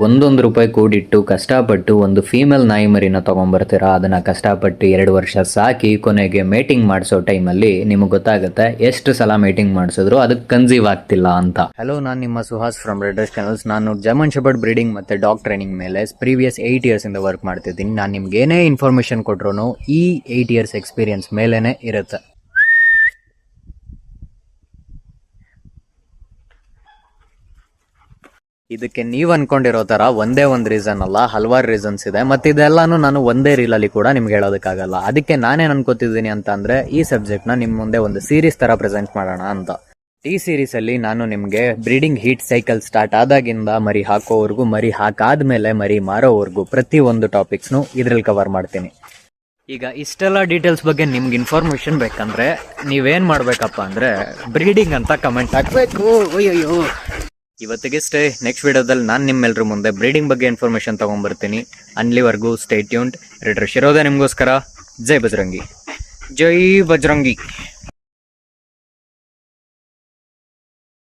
ಒಂದೊಂದು ರೂಪಾಯಿ ಕೂಡಿಟ್ಟು ಕಷ್ಟಪಟ್ಟು ಒಂದು ಫೀಮೇಲ್ ನಾಯಿ ಮರಿನ ತಗೊಂಡ್ಬರ್ತೀರಾ, ಅದನ್ನ ಕಷ್ಟಪಟ್ಟು 2 ವರ್ಷ ಸಾಕಿ ಕೊನೆಗೆ ಮೇಟಿಂಗ್ ಮಾಡಿಸೋ ಟೈಮಲ್ಲಿ ನಿಮಗೆ ಗೊತ್ತಾಗುತ್ತೆ ಎಷ್ಟು ಸಲ ಮೇಟಿಂಗ್ ಮಾಡಿಸಿದ್ರು ಅದಕ್ಕೆ ಕನ್ಸೀವ್ ಆಗ್ತಿಲ್ಲ ಅಂತ. ಹಲೋ, ನಾನು ನಿಮ್ಮ ಸುಹಾಸ್ ಫ್ರಮ್ ರೆಡ್ರೆಸ್ ಚಾನಲ್ಸ್. ನಾನು ಜರ್ಮನ್ ಶೆಪರ್ಡ್ ಬ್ರೀಡಿಂಗ್ ಮತ್ತೆ ಡಾಗ್ ಟ್ರೈನಿಂಗ್ ಮೇಲೆ ಪ್ರೀವಿಯಸ್ 8 years ಇಂದ ವರ್ಕ್ ಮಾಡ್ತಿದ್ದೀನಿ. ನಾನು ನಿಮ್ಗೆ ಏನೇ ಇನ್ಫಾರ್ಮೇಶನ್ ಕೊಟ್ರು ಈ 8 years ಎಕ್ಸ್ಪೀರಿಯನ್ಸ್ ಮೇಲೇನೆ ಇರುತ್ತೆ. ಇದಕ್ಕೆ ನೀವು ಅನ್ಕೊಂಡಿರೋ ತರ ಒಂದೇ ಒಂದು ರೀಸನ್ ಅಲ್ಲ, ಹಲವಾರು ರೀಸನ್ಸ್ ಇದೆ. ಮತ್ತೆ ಇದೆಲ್ಲಾನು ನಾನು ಒಂದೇ ರೀಲಲ್ಲಿ ಕೂಡ ನಿಮ್ಗೆ ಹೇಳೋದಕ್ಕಾಗಲ್ಲ. ಅದಕ್ಕೆ ನಾನೇನು ಅನ್ಕೋತಿದ್ದೀನಿ ಅಂತ ಅಂದ್ರೆ ಈ ಸಬ್ಜೆಕ್ಟ್ ನ ನಿಮ್ ಮುಂದೆ ಒಂದು ಸೀರೀಸ್ ತರ ಪ್ರೆಸೆಂಟ್ ಮಾಡೋಣ ಅಂತ. ಈ ಸೀರೀಸ್ ಅಲ್ಲಿ ನಾನು ನಿಮ್ಗೆ ಬ್ರೀಡಿಂಗ್ ಹೀಟ್ ಸೈಕಲ್ ಸ್ಟಾರ್ಟ್ ಆದಾಗಿಂದ ಮರಿ ಹಾಕೋವರೆಗೂ, ಮರಿ ಹಾಕಾದ್ಮೇಲೆ ಮರಿ ಮಾರೋವರೆಗೂ ಪ್ರತಿ ಒಂದು ಟಾಪಿಕ್ಸ್ನು ಇದ್ರಲ್ಲಿ ಕವರ್ ಮಾಡ್ತೀನಿ. ಈಗ ಇಷ್ಟೆಲ್ಲ ಡೀಟೇಲ್ಸ್ ಬಗ್ಗೆ ನಿಮ್ಗೆ ಇನ್ಫಾರ್ಮೇಶನ್ ಬೇಕಂದ್ರೆ ನೀವೇನ್ ಮಾಡ್ಬೇಕಪ್ಪ ಅಂದ್ರೆ ಬ್ರೀಡಿಂಗ್ ಅಂತ ಕಮೆಂಟ್ ಹಾಕ್ಬೇಕು. ಅಯ್ಯೋ, ಇವತ್ತಿಗಿಷ್ಟೇ. ನೆಕ್ಸ್ಟ್ ವಿಡಿಯೋದಲ್ಲಿ ನಾನು ನಿಮ್ಮೆಲ್ಲರ ಮುಂದೆ ಬ್ರೀಡಿಂಗ್ ಬಗ್ಗೆ ಇನ್ಫಾರ್ಮೇಶನ್ ತಗೊಂಡ್ಬರ್ತೀನಿ. ಅಲ್ಲಿವರೆಗೂ ಸ್ಟೇ ಟ್ಯೂನ್ಡ್. ರೆಡ್ರೆಸ್ ಇರೋದೇ ನಿಮಗೋಸ್ಕರ. ಜೈ ಬಜರಂಗಿ.